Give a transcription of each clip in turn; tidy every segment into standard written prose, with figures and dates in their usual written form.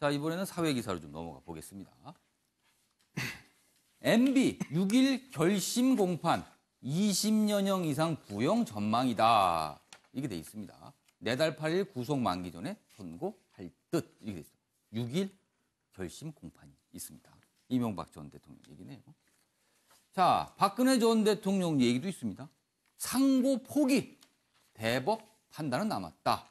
자, 이번에는 사회 기사로 좀 넘어가 보겠습니다. MB 6일 결심 공판 20년형 이상 구형 전망이다. 이게 돼 있습니다. 내달 8일 구속 만기 전에 선고할 듯. 이게 돼 있어요. 6일 결심 공판이 있습니다. 이명박 전 대통령 얘기네요. 자, 박근혜 전 대통령 얘기도 있습니다. 상고 포기, 대법 판단은 남았다.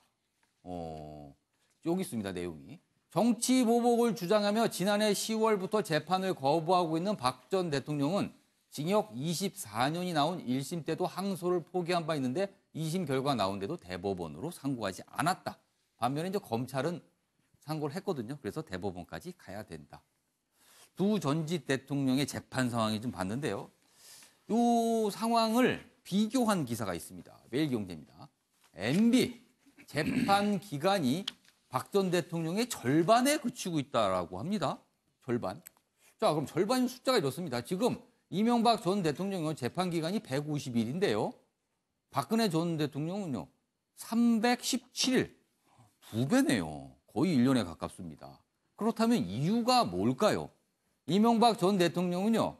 여기 있습니다, 내용이. 정치 보복을 주장하며 지난해 10월부터 재판을 거부하고 있는 박 전 대통령은 징역 24년이 나온 1심 때도 항소를 포기한 바 있는데 2심 결과 나온데도 대법원으로 상고하지 않았다. 반면에 이제 검찰은 상고를 했거든요. 그래서 대법원까지 가야 된다. 두 전직 대통령의 재판 상황이 좀 봤는데요. 이 상황을 비교한 기사가 있습니다. 매일경제입니다. MB 재판 기간이 박 전 대통령의 절반에 그치고 있다라고 합니다. 절반. 자, 그럼 절반이면 숫자가 이렇습니다. 지금 이명박 전 대통령은 재판 기간이 150일인데요. 박근혜 전 대통령은요, 317일. 2배네요. 거의 1년에 가깝습니다. 그렇다면 이유가 뭘까요? 이명박 전 대통령은요,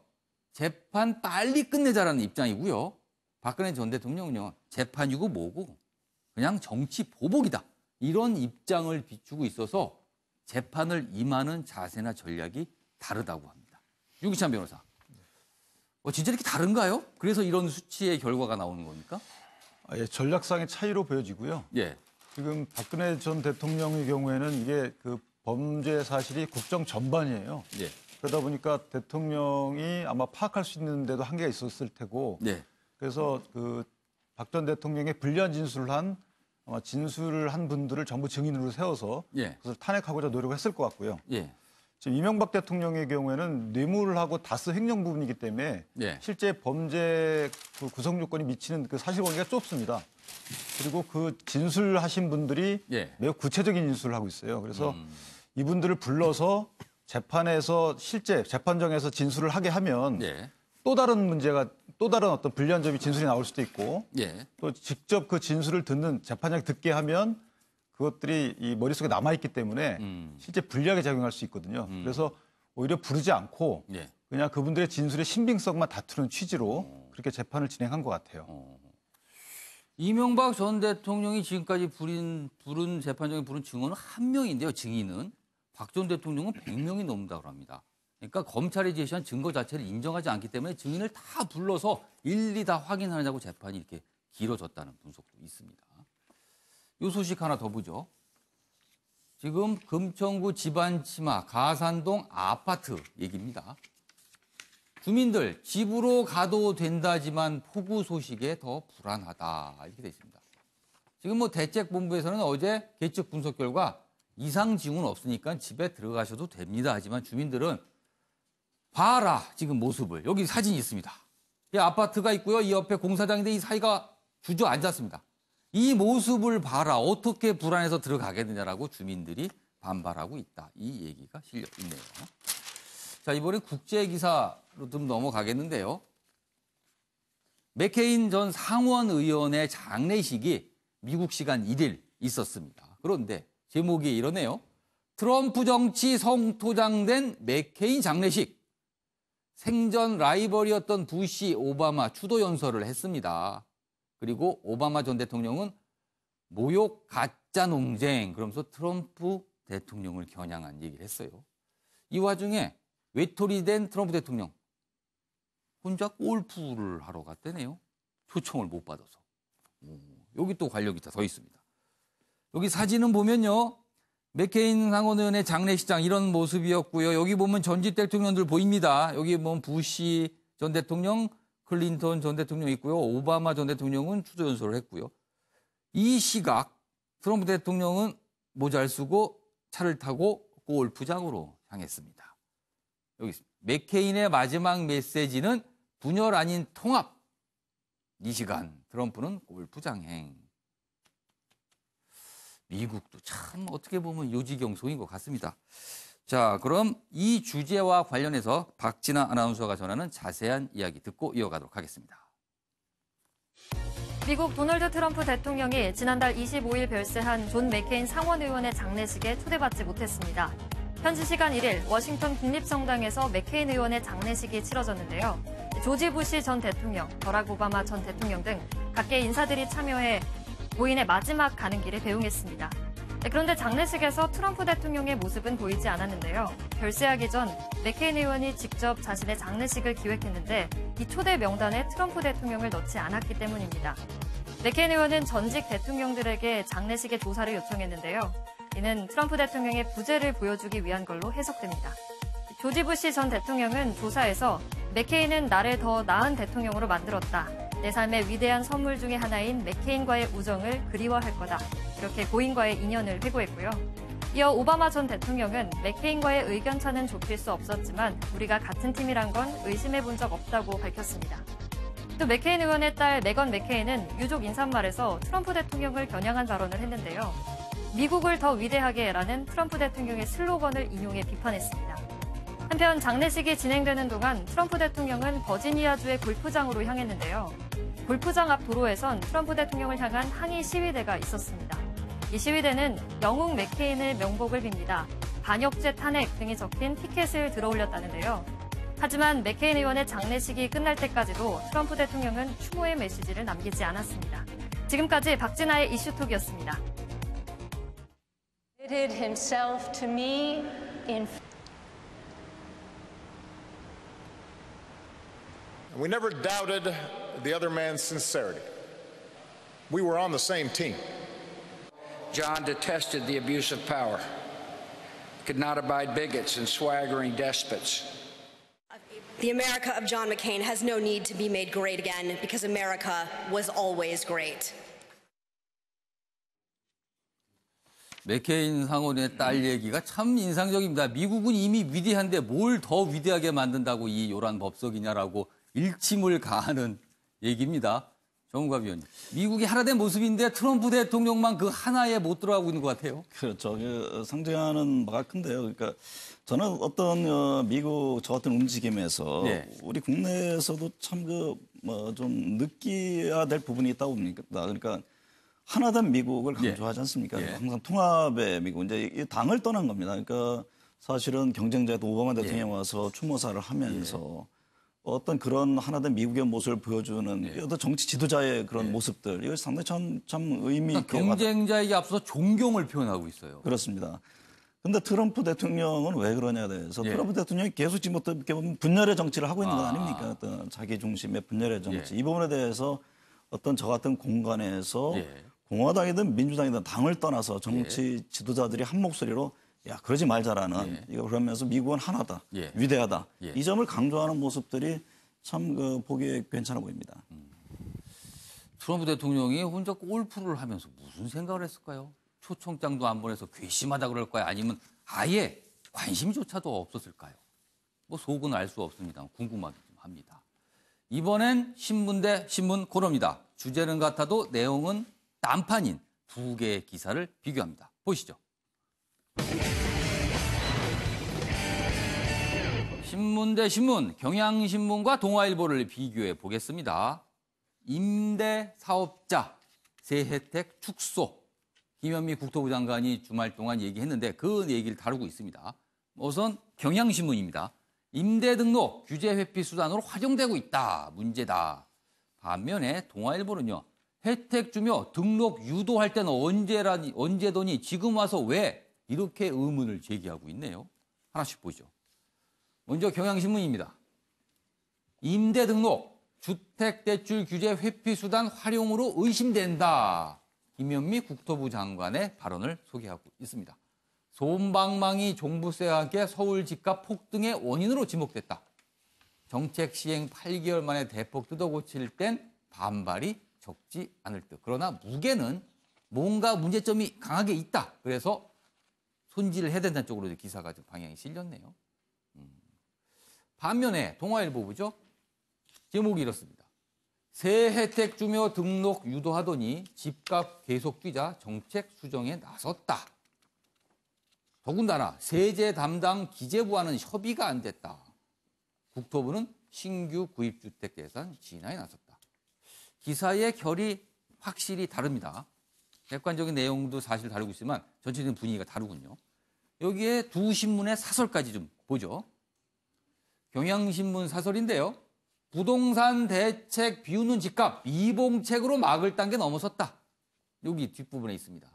재판 빨리 끝내자라는 입장이고요. 박근혜 전 대통령은요, 재판이고 뭐고 그냥 정치 보복이다. 이런 입장을 비추고 있어서 재판을 임하는 자세나 전략이 다르다고 합니다. 유기찬 변호사. 진짜 이렇게 다른가요? 그래서 이런 수치의 결과가 나오는 겁니까? 예, 전략상의 차이로 보여지고요. 예. 지금 박근혜 전 대통령의 경우에는 이게 그 범죄 사실이 국정 전반이에요. 예. 그러다 보니까 대통령이 아마 파악할 수 있는 데도 한계가 있었을 테고. 예. 그래서 그 박 전 대통령의 불리한 진술을 한 분들을 전부 증인으로 세워서 예. 그것을 탄핵하고자 노력했을 것 같고요. 예. 지금 이명박 대통령의 경우에는 뇌물하고 다스 횡령 부분이기 때문에 예. 실제 범죄 그 구성 요건이 미치는 그 사실관계가 좁습니다. 그리고 그 진술하신 분들이 예. 매우 구체적인 진술을 하고 있어요. 그래서 이분들을 불러서 재판에서 실제 재판정에서 진술을 하게 하면 예. 또 다른 문제가 또 다른 어떤 불리한 점이 진술이 나올 수도 있고 예. 또 직접 그 진술을 듣는 재판장이 듣게 하면 그것들이 이 머릿속에 남아있기 때문에 실제 불리하게 작용할 수 있거든요. 그래서 오히려 부르지 않고 예. 그냥 그분들의 진술의 신빙성만 다투는 취지로 그렇게 재판을 진행한 것 같아요. 이명박 전 대통령이 지금까지 부른 재판정에 부른 증언은 1명인데요. 증인은. 박 전 대통령은 100명이 넘는다고 합니다. 그러니까 검찰이 제시한 증거 자체를 인정하지 않기 때문에 증인을 다 불러서 일일이 다 확인하느냐고 재판이 이렇게 길어졌다는 분석도 있습니다. 이 소식 하나 더 보죠. 지금 금천구 집안 치마 가산동 아파트 얘기입니다. 주민들 집으로 가도 된다지만 폭우 소식에 더 불안하다 이렇게 돼 있습니다. 지금 대책본부에서는 어제 계측 분석 결과 이상 징후는 없으니까 집에 들어가셔도 됩니다. 하지만 주민들은 봐라 지금 모습을. 여기 사진이 있습니다. 이 아파트가 있고요. 이 옆에 공사장인데 이 사이가 주저앉았습니다. 이 모습을 봐라. 어떻게 불안해서 들어가겠느냐라고 주민들이 반발하고 있다. 이 얘기가 실려 있네요. 자, 이번에 국제기사로 좀 넘어가겠는데요. 맥케인 전 상원의원의 장례식이 미국 시간 1일 있었습니다. 그런데 제목이 이러네요. 트럼프 정치 성토장된 맥케인 장례식. 생전 라이벌이었던 부시, 오바마 추도 연설을 했습니다. 그리고 오바마 전 대통령은 모욕 가짜 논쟁 그러면서 트럼프 대통령을 겨냥한 얘기를 했어요. 이 와중에 외톨이 된 트럼프 대통령 혼자 골프를 하러 갔다네요. 초청을 못 받아서. 여기 또 관련 기사 더 있습니다. 여기 사진은 보면요. 맥케인 상원의원의 장례식장 이런 모습이었고요. 여기 보면 전직 대통령들 보입니다. 여기 보면 부시 전 대통령, 클린턴 전 대통령 있고요. 오바마 전 대통령은 추도 연설을 했고요. 이 시각 트럼프 대통령은 모자를 쓰고 차를 타고 골프장으로 향했습니다. 여기 있습니다. 맥케인의 마지막 메시지는 분열 아닌 통합. 이 시간 트럼프는 골프장행. 미국도 참 어떻게 보면 요지경송인 것 같습니다. 자, 그럼 이 주제와 관련해서 박진아 아나운서가 전하는 자세한 이야기 듣고 이어가도록 하겠습니다. 미국 도널드 트럼프 대통령이 지난달 25일 별세한 존 맥케인 상원의원의 장례식에 초대받지 못했습니다. 현지 시간 1일 워싱턴 국립성당에서 맥케인 의원의 장례식이 치러졌는데요. 조지 부시 전 대통령, 버락 오바마 전 대통령 등 각계 인사들이 참여해 고인의 마지막 가는 길에 배웅했습니다. 그런데 장례식에서 트럼프 대통령의 모습은 보이지 않았는데요. 별세하기 전 맥케인 의원이 직접 자신의 장례식을 기획했는데 이 초대 명단에 트럼프 대통령을 넣지 않았기 때문입니다. 맥케인 의원은 전직 대통령들에게 장례식의 조사를 요청했는데요. 이는 트럼프 대통령의 부재를 보여주기 위한 걸로 해석됩니다. 조지 부시 전 대통령은 조사에서 맥케인은 나를 더 나은 대통령으로 만들었다. 내 삶의 위대한 선물 중에 하나인 맥케인과의 우정을 그리워할 거다. 이렇게 고인과의 인연을 회고했고요. 이어 오바마 전 대통령은 맥케인과의 의견차는 좁힐 수 없었지만 우리가 같은 팀이란 건 의심해 본 적 없다고 밝혔습니다. 또 맥케인 의원의 딸 메건 맥케인은 유족 인사말에서 트럼프 대통령을 겨냥한 발언을 했는데요. 미국을 더 위대하게라는 트럼프 대통령의 슬로건을 인용해 비판했습니다. 한편 장례식이 진행되는 동안 트럼프 대통령은 버지니아주의 골프장으로 향했는데요. 골프장 앞 도로에선 트럼프 대통령을 향한 항의 시위대가 있었습니다. 이 시위대는 영웅 맥케인의 명복을 빕니다. 반역죄 탄핵 등이 적힌 피켓을 들어올렸다는데요. 하지만 맥케인 의원의 장례식이 끝날 때까지도 트럼프 대통령은 추모의 메시지를 남기지 않았습니다. 지금까지 박진아의 이슈톡이었습니다. himself to me in We never doubted the other man's sincerity. We were on the same team. John detested the abuse of power, could not abide bigots and swaggering despots. The America of John McCain has no need to be made great again because America was always great. 맥케인 상원의 딸 얘기가 참 인상적입니다. 미국은 이미 위대한데 뭘 더 위대하게 만든다고 이 요란 법석이냐라고 일침을 가하는 얘기입니다. 정우갑 위원님. 미국이 하나 된 모습인데 트럼프 대통령만 그 하나에 못 들어가고 있는 것 같아요. 그렇죠. 상징하는 바가 큰데요. 그러니까 저는 어떤 미국 저 같은 움직임에서 네. 우리 국내에서도 참 좀 느껴야 될 부분이 있다고 봅니다. 그러니까 하나된 미국을 강조하지 않습니까? 예. 항상 통합의 미국. 이제 이 당을 떠난 겁니다. 그러니까 사실은 경쟁자도 오바마 대통령 와서 추모사를 하면서 어떤 그런 하나된 미국의 모습을 보여주는 어떤 정치 지도자의 그런 모습들. 이거 상당히 참 의미 있게. 경쟁자에게 앞서서 존경을 표현하고 있어요. 그렇습니다. 근데 트럼프 대통령은 왜 그러냐에 대해서 트럼프 대통령이 계속 지금부터 이렇게 보면 분열의 정치를 하고 있는 건 아닙니까? 어떤 자기 중심의 분열의 정치. 이 부분에 대해서 어떤 저 같은 공간에서 공화당이든 민주당이든 당을 떠나서 정치 지도자들이 한 목소리로 야 그러지 말자라는 이거 그러면서 미국은 하나다, 위대하다. 이 점을 강조하는 모습들이 참 보기에 괜찮아 보입니다. 트럼프 대통령이 혼자 골프를 하면서 무슨 생각을 했을까요? 초청장도 안 보내서 괘씸하다 그럴까요? 아니면 아예 관심조차도 없었을까요? 뭐 속은 알 수 없습니다. 궁금하긴 좀 합니다. 이번엔 신문 대 신문 코너입니다. 주제는 같아도 내용은 딴판인 두 개의 기사를 비교합니다. 보시죠. 신문 대 신문, 경향신문과 동아일보를 비교해 보겠습니다. 임대 사업자 세 혜택 축소. 김현미 국토부 장관이 주말 동안 얘기했는데 그 얘기를 다루고 있습니다. 우선 경향신문입니다. 임대 등록 규제 회피 수단으로 활용되고 있다. 문제다. 반면에 동아일보는요. 혜택 주며 등록 유도할 때는 언제더니 지금 와서 왜 이렇게 의문을 제기하고 있네요. 하나씩 보죠. 먼저 경향신문입니다. 임대 등록 주택대출 규제 회피 수단 활용으로 의심된다. 김현미 국토부 장관의 발언을 소개하고 있습니다. 솜방망이 종부세와 함께 서울 집값 폭등의 원인으로 지목됐다. 정책 시행 8개월 만에 대폭 뜯어고칠 땐 반발이 적지 않을 듯. 그러나 무게는 뭔가 문제점이 강하게 있다. 그래서 손질을 해야 된다는 쪽으로 기사가 좀 방향이 실렸네요. 반면에 동아일보 보죠. 제목이 이렇습니다. 새 혜택 주며 등록 유도하더니 집값 계속 뛰자 정책 수정에 나섰다. 더군다나 세제 담당 기재부와는 협의가 안 됐다. 국토부는 신규 구입주택 예산 진화에 나섰다. 기사의 결이 확실히 다릅니다. 객관적인 내용도 사실 다르고 있지만 전체적인 분위기가 다르군요. 여기에 두 신문의 사설까지 좀 보죠. 경향신문 사설인데요. 부동산 대책 비우는 집값 이봉책으로 막을 단계 넘어섰다. 여기 뒷부분에 있습니다.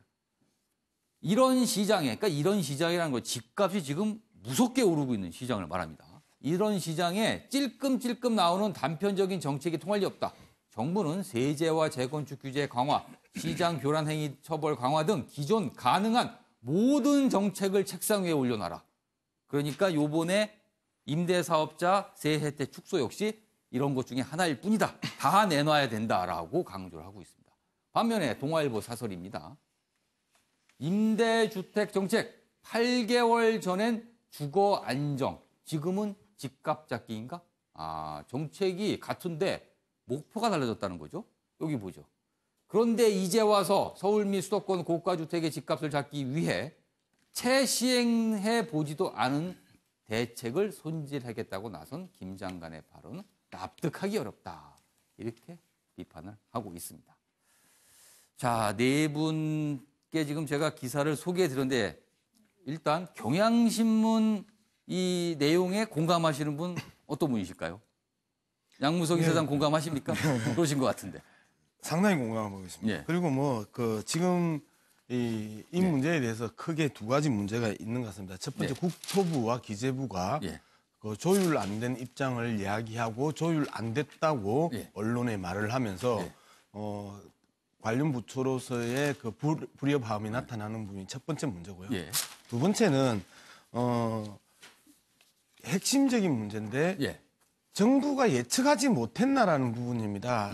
이런 시장에, 그러니까 이런 시장이라는 거 집값이 지금 무섭게 오르고 있는 시장을 말합니다. 이런 시장에 찔끔찔끔 나오는 단편적인 정책이 통할 리 없다. 정부는 세제와 재건축 규제 강화, 시장 교란 행위 처벌 강화 등 기존 가능한 모든 정책을 책상 위에 올려놔라. 그러니까 요번에 임대사업자 세혜택 축소 역시 이런 것 중에 하나일 뿐이다. 다 내놔야 된다라고 강조를 하고 있습니다. 반면에 동아일보 사설입니다. 임대주택 정책 8개월 전엔 주거 안정, 지금은 집값 잡기인가? 정책이 같은데 목표가 달라졌다는 거죠. 여기 보죠. 그런데 이제 와서 서울 및 수도권 고가주택의 집값을 잡기 위해 채 시행해 보지도 않은 대책을 손질하겠다고 나선 김 장관의 발언은 납득하기 어렵다. 이렇게 비판을 하고 있습니다. 자, 네 분께 지금 제가 기사를 소개해 드렸는데 일단 경향신문 이 내용에 공감하시는 분 어떤 분이실까요? 양무석 이사장 공감하십니까? 그러신 것 같은데. 상당히 공감하고 있습니다. 예. 그리고 지금 이 문제에 대해서 크게 두 가지 문제가 있는 것 같습니다. 첫 번째, 국토부와 기재부가 그 조율 안 된 입장을 이야기하고 조율 안 됐다고 언론에 말을 하면서 관련 부처로서의 그 불협화음이 나타나는 부분이 첫 번째 문제고요. 두 번째는 핵심적인 문제인데 정부가 예측하지 못했나라는 부분입니다.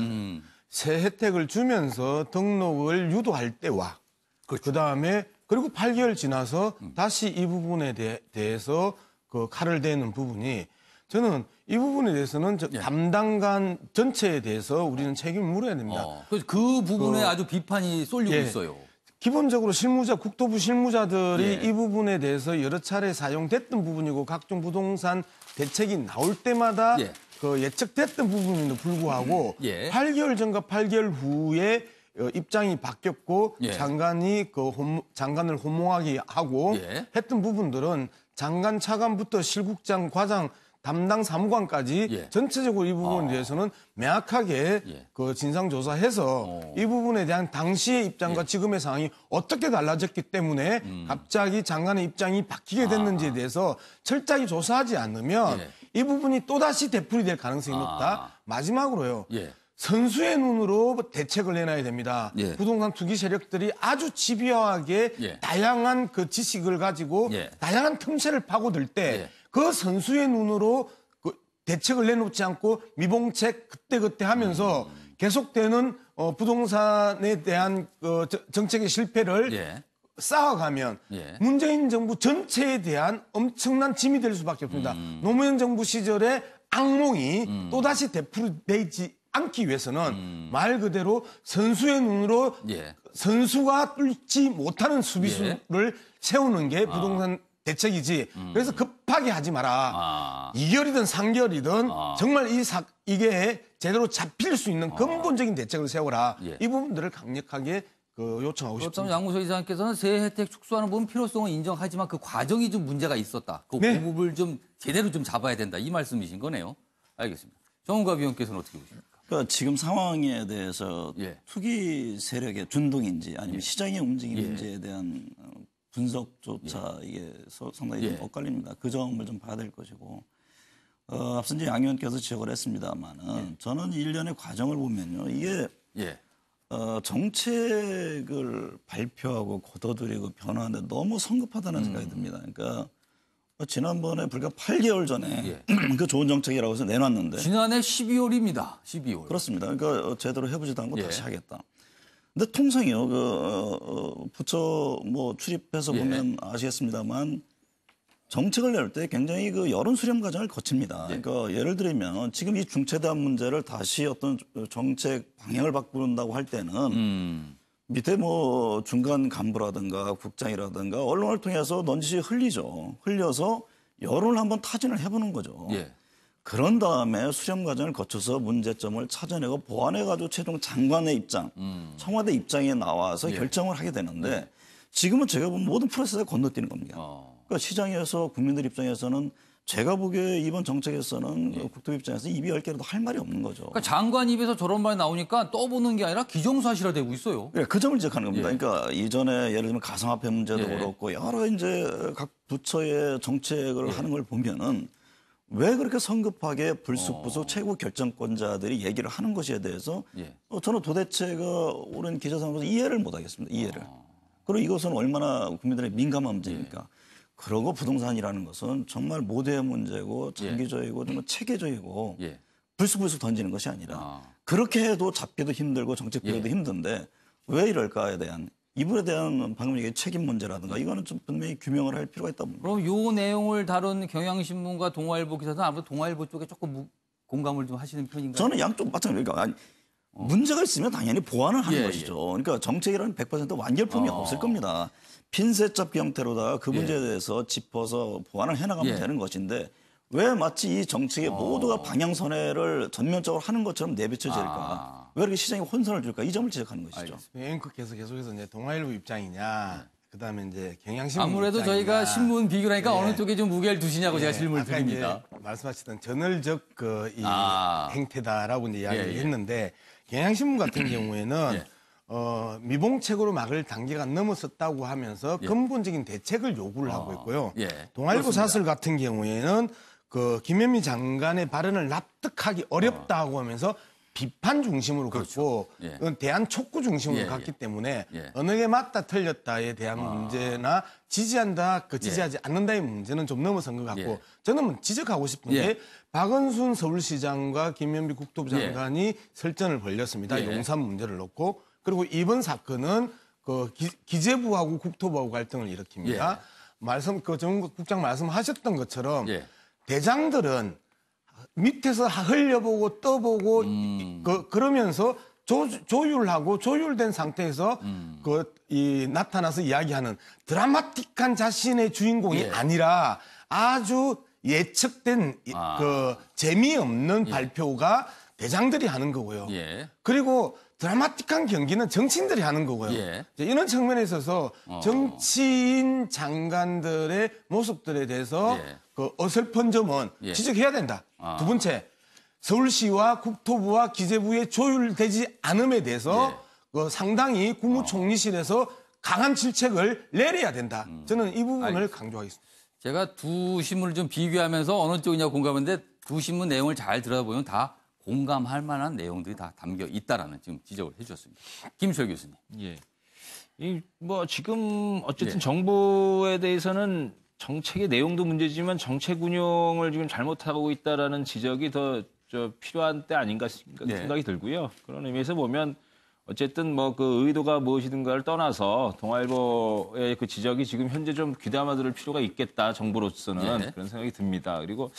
새 혜택을 주면서 등록을 유도할 때와 그다음에 그리고 8개월 지나서 다시 이 부분에 대해서 그 칼을 대는 부분이 저는 이 부분에 대해서는 담당관 전체에 대해서 우리는 책임을 물어야 됩니다. 그 부분에 아주 비판이 쏠리고 있어요. 기본적으로 국토부 실무자들이 이 부분에 대해서 여러 차례 사용됐던 부분이고 각종 부동산 대책이 나올 때마다 그 예측됐던 부분임에도 불구하고 8개월 전과 8개월 후에 입장이 바뀌었고 장관이 장관을 호명하게 하고 했던 부분들은 장관 차관부터 실국장, 과장, 담당 사무관까지 전체적으로 이 부분에 대해서는 명확하게 그 진상조사해서 이 부분에 대한 당시의 입장과 지금의 상황이 어떻게 달라졌기 때문에 갑자기 장관의 입장이 바뀌게 됐는지에 대해서 철저히 조사하지 않으면 이 부분이 또다시 되풀이될 가능성이 높다. 마지막으로요. 선수의 눈으로 대책을 내놔야 됩니다. 부동산 투기 세력들이 아주 집요하게 다양한 그 지식을 가지고 다양한 틈새를 파고들 때 그 선수의 눈으로 그 대책을 내놓지 않고 미봉책 그때그때 하면서 계속되는 부동산에 대한 정책의 실패를 쌓아가면 문재인 정부 전체에 대한 엄청난 짐이 될 수밖에 없습니다. 노무현 정부 시절의 악몽이 또다시 되풀이되지 않기 위해서는 말 그대로 선수의 눈으로 선수가 뚫지 못하는 수비수를 세우는 게 부동산 대책이지. 그래서 급하게 하지 마라. 2개월이든 3개월이든 정말 이게 제대로 잡힐 수 있는 근본적인 대책을 세워라. 이 부분들을 강력하게 요청하고 싶습니다. 양무석 이사장께서는 세 혜택 축소하는 부분 필요성은 인정하지만 그 과정이 좀 문제가 있었다. 그 부분을 좀 제대로 좀 잡아야 된다. 이 말씀이신 거네요. 알겠습니다. 정은가 위원께서는 어떻게 보십니까? 그러니까 지금 상황에 대해서 투기 세력의 준동인지 아니면 시장의 움직임인지에 대한 분석조차 이게 상당히 좀 엇갈립니다. 그 점을 좀 봐야 될 것이고 앞서 이제 양 의원께서 지적을 했습니다만은 저는 일련의 과정을 보면요 이게 정책을 발표하고 걷어들이고 변화하는데 너무 성급하다는 생각이 듭니다. 그러니까 지난번에 불과 8개월 전에 그 좋은 정책이라고 해서 내놨는데 지난해 12월입니다. 12월. 그렇습니다. 그러니까 제대로 해보지도 않고 다시 하겠다. 근데 통상이요, 부처 출입해서 보면 아시겠습니다만 정책을 낼 때 굉장히 여론 수렴 과정을 거칩니다. 그러니까 예를 들면 지금 이 중체대한 문제를 다시 어떤 정책 방향을 바꾼다고 할 때는 밑에 중간 간부라든가 국장이라든가 언론을 통해서 넌지시 흘리죠. 흘려서 여론을 한번 타진을 해보는 거죠. 그런 다음에 수렴 과정을 거쳐서 문제점을 찾아내고 보완해가지고 최종 장관의 입장, 청와대 입장에 나와서 결정을 하게 되는데 지금은 제가 보면 모든 프로세스가 건너뛰는 겁니다. 그러니까 시장에서 국민들 입장에서는 제가 보기에 이번 정책에서는 국토부 입장에서 입이 10개라도 할 말이 없는 거죠. 그러니까 장관 입에서 저런 말이 나오니까 떠보는 게 아니라 기정사실화되고 있어요. 네, 그 점을 지적하는 겁니다. 그러니까 이전에 예를 들면 가상화폐 문제도 예. 그렇고 여러 이제 각 부처의 정책을 하는 걸 보면은 왜 그렇게 성급하게 불쑥불쑥 최고 결정권자들이 얘기를 하는 것에 대해서 저는 도대체 그 오랜 기자상으로서 이해를 못 하겠습니다. 이해를. 그리고 이것은 얼마나 국민들의 민감한 문제입니까? 그러고 부동산이라는 것은 정말 모두의 문제고 장기적이고 정말 체계적이고 불쑥불쑥 던지는 것이 아니라 그렇게 해도 잡기도 힘들고 정책 비교도 힘든데 왜 이럴까에 대한 이분에 대한 방금 얘기한 책임 문제라든가 이거는 좀 분명히 규명을 할 필요가 있다고 봅니다. 그럼 요 내용을 다룬 경향신문과 동아일보 기사는 아무래도 동아일보 쪽에 조금 공감을 좀 하시는 편인가요? 저는 양쪽 마찬가지입니다. 아니, 문제가 있으면 당연히 보완을 하는 것이죠. 그러니까 정책이라는 100% 완결품이 없을 겁니다. 핀셋잡기 형태로다가 그 문제에 대해서 짚어서 보완을 해나가면 되는 것인데 왜 마치 이 정책의 모두가 방향선회를 전면적으로 하는 것처럼 내비쳐질까? 왜 이렇게 시장에 혼선을 줄까? 이 점을 지적하는 것이죠. 앵커께서 계속해서 이제 동아일보 입장이냐, 그다음에 이제 경향신문 아무래도 입장이냐. 저희가 신문 비교하니까 어느 쪽에 좀 무게를 두시냐고 제가 질문을 아까 드립니다. 이제 말씀하셨던 전월적 이 행태다라고 이제 이야기를 했는데 경향신문 같은 경우에는 미봉책으로 막을 단계가 넘어섰다고 하면서 근본적인 대책을 요구를 하고 있고요. 동아일보 사설 같은 경우에는 그 김현미 장관의 발언을 납득하기 어렵다고 하면서 비판 중심으로 갔고 대한 촉구 중심으로 갔기 때문에 어느 게 맞다 틀렸다에 대한 문제나 지지한다, 지지하지 않는다의 문제는 좀 넘어선 것 같고 저는 지적하고 싶은 게 박원순 서울시장과 김현미 국토부 장관이 설전을 벌였습니다. 용산 문제를 놓고 그리고 이번 사건은 그 기재부하고 국토부하고 갈등을 일으킵니다. 정국 국장 말씀하셨던 것처럼 대장들은 밑에서 흘려보고 떠보고 그러면서 조율하고 조율된 상태에서 나타나서 이야기하는 드라마틱한 자신의 주인공이 아니라 아주 예측된 재미없는 발표가 대장들이 하는 거고요. 그리고 드라마틱한 경기는 정치인들이 하는 거고요. 이런 측면에 있어서 정치인 장관들의 모습들에 대해서 그 어설픈 점은 지적해야 된다. 두 번째, 서울시와 국토부와 기재부의 조율되지 않음에 대해서 상당히 국무총리실에서 강한 질책을 내려야 된다. 저는 이 부분을 강조하겠습니다. 제가 두 신문을 좀 비교하면서 어느 쪽이냐고 공감했는데 두 신문 내용을 잘 들어보면 다 공감할 만한 내용들이 다 담겨 있다라는 지금 지적을 해주셨습니다. 김철 교수님. 지금 어쨌든 정부에 대해서는 정책의 내용도 문제지만 정책 운영을 지금 잘못하고 있다라는 지적이 더 필요한 때 아닌가 생각이 들고요. 그런 의미에서 보면 어쨌든 그 의도가 무엇이든가를 떠나서 동아일보의 그 지적이 지금 현재 좀 귀담아 들을 필요가 있겠다, 정부로서는 그런 생각이 듭니다. 그리고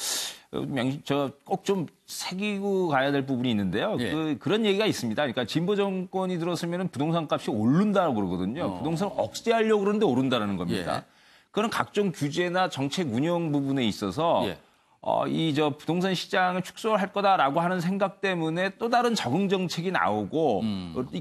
제가 꼭 좀 새기고 가야 될 부분이 있는데요. 그런 얘기가 있습니다. 그러니까 진보 정권이 들어서면 부동산 값이 오른다고 그러거든요. 부동산을 억제하려고 그러는데 오른다는 겁니다. 그런 각종 규제나 정책 운영 부분에 있어서 부동산 시장을 축소할 거다라고 하는 생각 때문에 또 다른 적응 정책이 나오고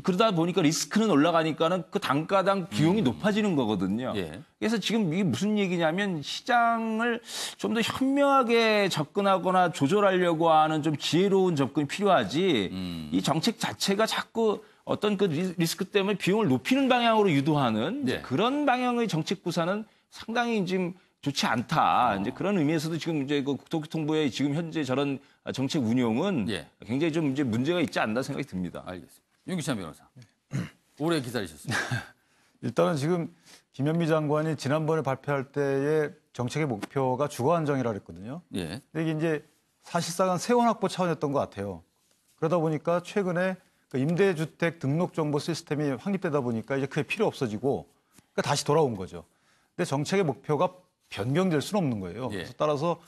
그러다 보니까 리스크는 올라가니까는 그 단가당 비용이 높아지는 거거든요. 그래서 지금 이게 무슨 얘기냐면 시장을 좀 더 현명하게 접근하거나 조절하려고 하는 좀 지혜로운 접근이 필요하지 이 정책 자체가 자꾸 어떤 그 리스크 때문에 비용을 높이는 방향으로 유도하는 그런 방향의 정책 구사는 상당히 지금 좋지 않다. 이제 그런 의미에서도 지금 이제 그 국토교통부의 지금 현재 저런 정책 운용은 굉장히 좀 이제 문제가 있지 않나 생각이 듭니다. 알겠습니다. 윤기찬 변호사. 오래 기다리셨습니다. 일단은 지금 김현미 장관이 지난번에 발표할 때의 정책의 목표가 주거 안정이라고 했거든요. 근데 이게 이제 사실상은 세원 확보 차원이었던 것 같아요. 그러다 보니까 최근에 그 임대주택 등록 정보 시스템이 확립되다 보니까 이제 그게 필요 없어지고 그러니까 다시 돌아온 거죠. 근데 정책의 목표가 변경될 수는 없는 거예요. 그래서 따라서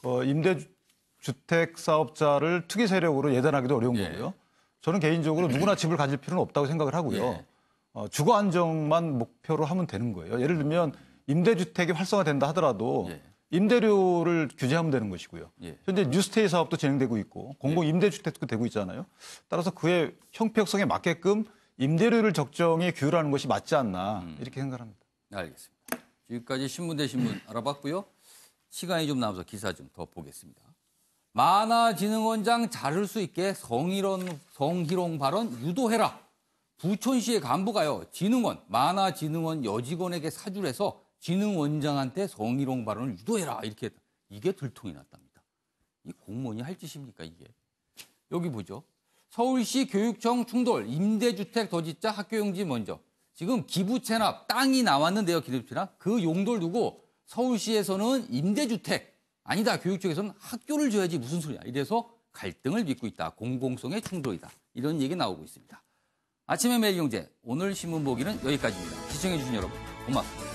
임대주택 사업자를 투기 세력으로 예단하기도 어려운 거고요. 저는 개인적으로 누구나 집을 가질 필요는 없다고 생각을 하고요. 주거 안정만 목표로 하면 되는 거예요. 예를 들면 임대주택이 활성화된다 하더라도 임대료를 규제하면 되는 것이고요. 현재 뉴스테이 사업도 진행되고 있고 공공 임대주택도 되고 있잖아요. 따라서 그의 형평성에 맞게끔 임대료를 적정히 규율하는 것이 맞지 않나 이렇게 생각합니다. 알겠습니다. 지금까지 신문 대 신문 알아봤고요. 시간이 좀 남아서 기사 좀 더 보겠습니다. 만화진흥원장 자를 수 있게 성희롱 발언 유도해라. 부천시의 간부가요. 만화진흥원 여직원에게 사주를 해서 진흥원장한테 성희롱 발언을 유도해라. 이렇게 했다. 이게 들통이 났답니다. 이 공무원이 할 짓입니까 이게. 여기 보죠. 서울시 교육청 충돌, 임대주택 더 짓자 학교용지 먼저. 지금 기부채납, 땅이 나왔는데요. 기부채납. 그 용도를 두고 서울시에서는 임대주택, 아니다. 교육 쪽에서는 학교를 줘야지 무슨 소리야. 이래서 갈등을 빚고 있다. 공공성의 충돌이다. 이런 얘기 나오고 있습니다. 아침의 매일경제, 오늘 신문 보기는 여기까지입니다. 시청해주신 여러분 고맙습니다.